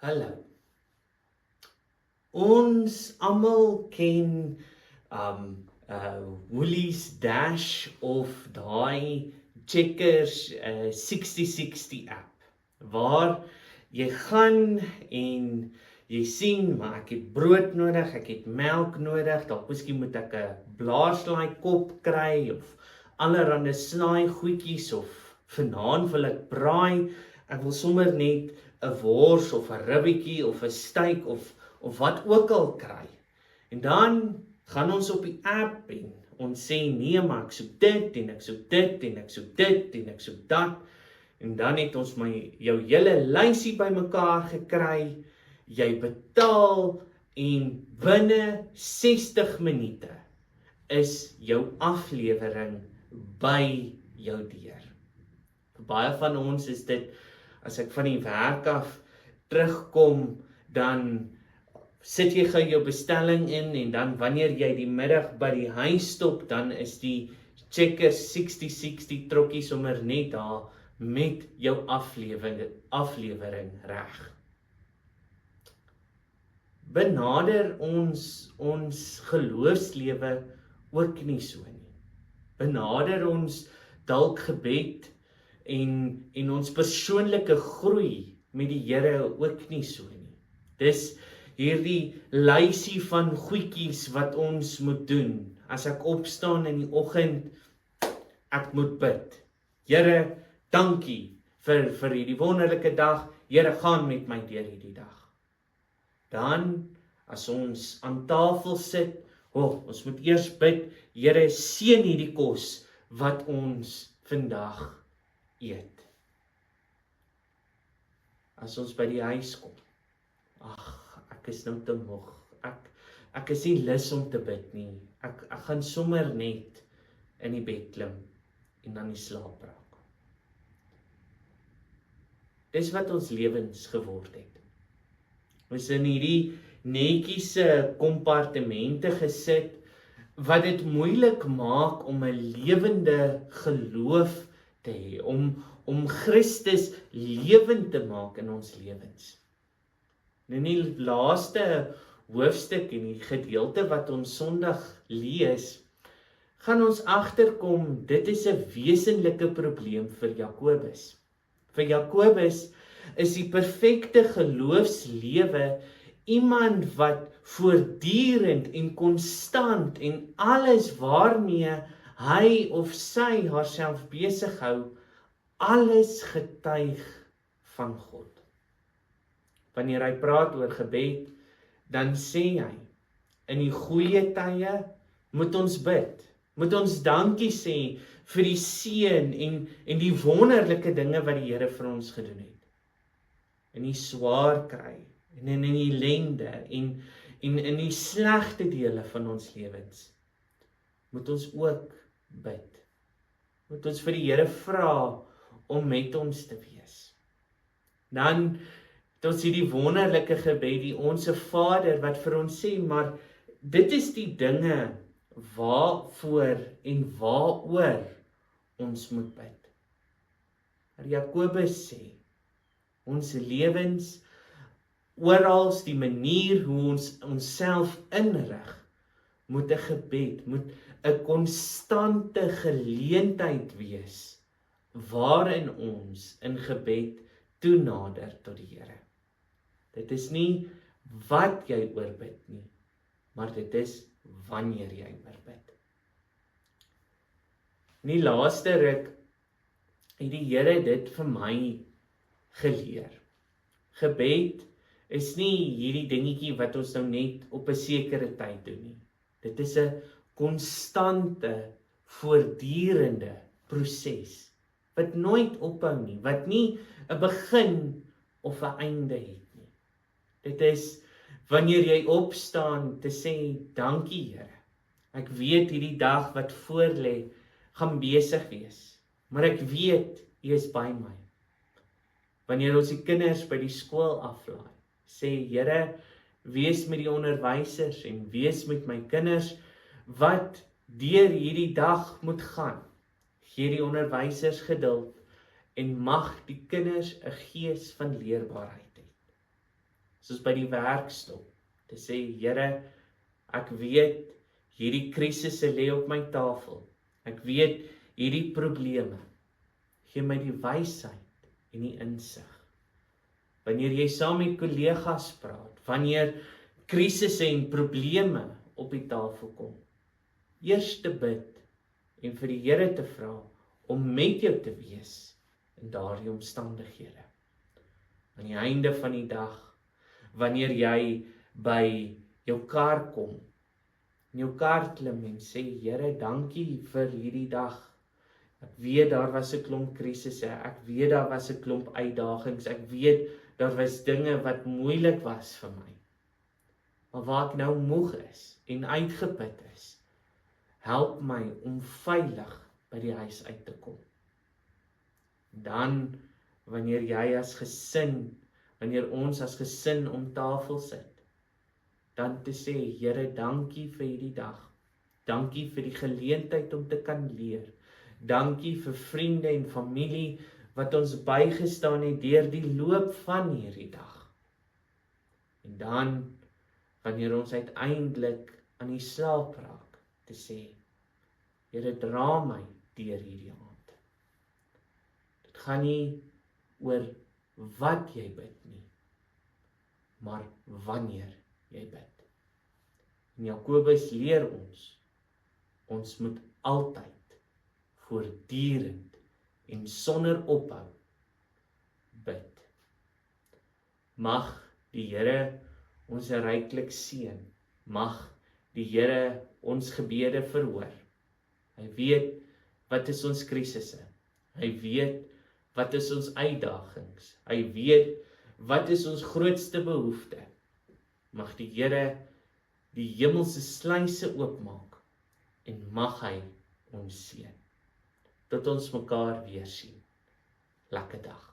Hallo. Ons almal ken Woolies Dash of daai Checkers 6060 app waar jy gaan en jy sien maar ek het brood nodig, ek het melk nodig, dalk miskien moet ek 'n blaarslaai kop kry of allerhande snaai goedjies of vanaand wil ek braai, ek wil sommer net 'n wors of 'n ribbetjie of 'n steak of wat ook al kry. En dan gaan ons op die app en ons sê nee, maar ek soek dit en ek soek dit en ek soek dit en ek soek dat. En dan het ons jou hele lysie bymekaar gekry. Jy betaal en binne 60 minute is jou aflewering by jou deur. Vir baie van ons is dit, as ek van die werk af terugkom, dan sit jy gou jou bestelling in en dan wanneer jy die middag by die huis stop, dan is die Checkers 6060 trokkie sommer net daar met jou aflewering reg. Benader ons geloofslewe ook nie so nie. Benader ons dalk gebed en ons persoonlike groei met die Here ook nie so nie. Dis hierdie lysie van goedjies wat ons moet doen. As ek opstaan in die oggend, ek moet bid. Here, dankie vir hierdie wonderlike dag. Here, gaan met my deur hierdie dag. Dan, as ons aan tafel sit, ons moet eers bid, Here, seën hierdie kos wat ons vandag eet. As ons by die huis kom, ek is nou te moeg, ek is nie lus om te bid nie, ek gaan sommer net in die bed klim en dan die slaap raak. Dis wat ons lewens geword het. Ons in hierdie netjiese kompartemente gesit, wat dit moeilik maak om 'n lewende geloof te hê, om Christus lewend te maak in ons lewens. In die laaste hoofstuk en die gedeelte wat ons Sondag lees, gaan ons agterkom, dit is 'n wesenlike probleem vir Jakobus. Vir Jakobus is die perfekte geloofslewe iemand wat voortdurend en konstant en alles waarmee hy of sy haarself besig hou, alles getuig van God. Wanneer hy praat oor gebed, dan sê hy, in die goeie tye moet ons bid, moet ons dankie sê vir die seën en die wonderlike dinge wat die Here vir ons gedoen het. In die swaar kry, en in die ellende, en in die slegte dele van ons lewens, moet ons ook bid. Moet ons vir die Here vra om met ons te wees. Dan het ons hierdie wonderlike gebed, die Onse Vader, wat vir ons sê, maar dit is die dinge waarvoor en waaroor ons moet bid. Jakobus sê, ons lewens, orals die manier hoe ons onsself inrig, moet 'n gebed, moet 'n konstante geleentheid wees, waarin ons in gebed toenader tot die Here. Dit is nie wat jy oorbid nie, maar dit is wanneer jy oorbid. In die laaste ruk het die Here dit vir my geleer. Gebed is nie hierdie dingetjie wat ons nou net op 'n sekere tyd doen nie. Dit is 'n konstante, voortdurende proses, wat nooit ophou nie, wat nie 'n begin of 'n einde het nie. Dit is wanneer jy opstaan te sê, dankie Here. Ek weet hierdie dag wat voor lê, gaan besig wees, maar ek weet, U is by my. Wanneer ons die kinders by die skool aflaai, sê Here, wees met die onderwysers en wees met my kinders wat deur hierdie dag moet gaan. Gee die onderwysers geduld en mag die kinders 'n gees van leerbaarheid hê. soos by die werk stop, te sê, Here, ek weet, hierdie krisisse lê op my tafel, ek weet, hierdie probleme, gee my die wysheid en die insig. Wanneer jy saam met kollegas praat, wanneer krisisse en probleme op die tafel kom, eers te bid en vir die Here te vra om met jou te wees in daardie omstandighede. Aan die einde van die dag, wanneer jy by jou kar kom, in jou kar klim en sê, Here, dankie vir hierdie dag. Ek weet daar was 'n klomp krisisse, ek weet daar was 'n klomp uitdagings, ek weet daar was dinge wat moeilik was vir my. Maar waar ek nou moeg is en uitgeput is, help my om veilig by die huis uit te kom. Dan, wanneer jy as gesin, wanneer ons as gesin om tafel sit, dan te sê, Here, dankie vir hierdie dag. Dankie vir die geleentheid om te kan leer. Dankie vir vriende en familie wat ons bygestaan het deur die loop van hierdie dag. En dan, wanneer ons uiteindelik aan die slaap raak, te sê, Here, dra my deur hierdie aand. Dit gaan nie oor wat jy bid nie, maar wanneer jy bid. En Jakobus leer ons moet altyd, voortdurend en sonder ophou bid. Mag die Here ons ryklik seën. Mag die Here ons gebede verhoor. Hy weet wat is ons krisisse. Hy weet wat is ons uitdagings. Hy weet wat is ons grootste behoefte. Mag die Here die hemelse sluise oopmaak en mag hy ons seën. Tot ons mekaar weer sien. Lekker dag.